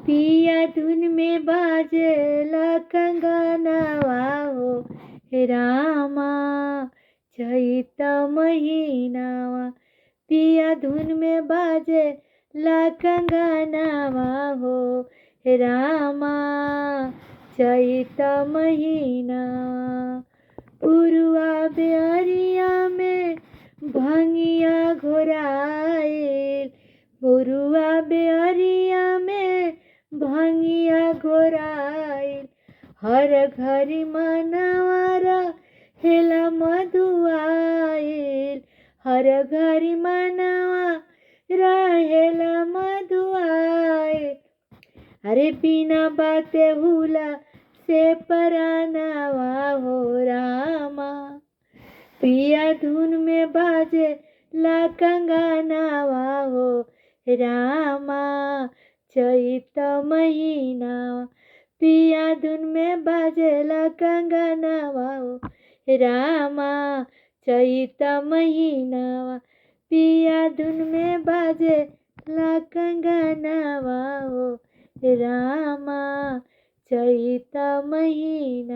पिया धुन में बाजेला कंगनवा हो रामा चैत महीनावा। पिया धुन में बाजेला कंगनवा हो रामा चैत महीनावा। पुरुआ बेअरिया में भंगिया घोराइल, पुरुआ बेअरिया में भंगिया घोराइल। हर घरी मनवा हेला मधुआइल, हर घरी मनवा रहेला मधुआइल। अरे बिना बाते हुला से परानवा हो रामा। पिया धुन में बाजे ला कंगनवा हो रामा चैत महीनावा। पिया धुन में बाजेला कंगनवा हो रामा चैत महीनावा। पिया धुन में बाजेला कंगनवा हो रामा चैत महीना।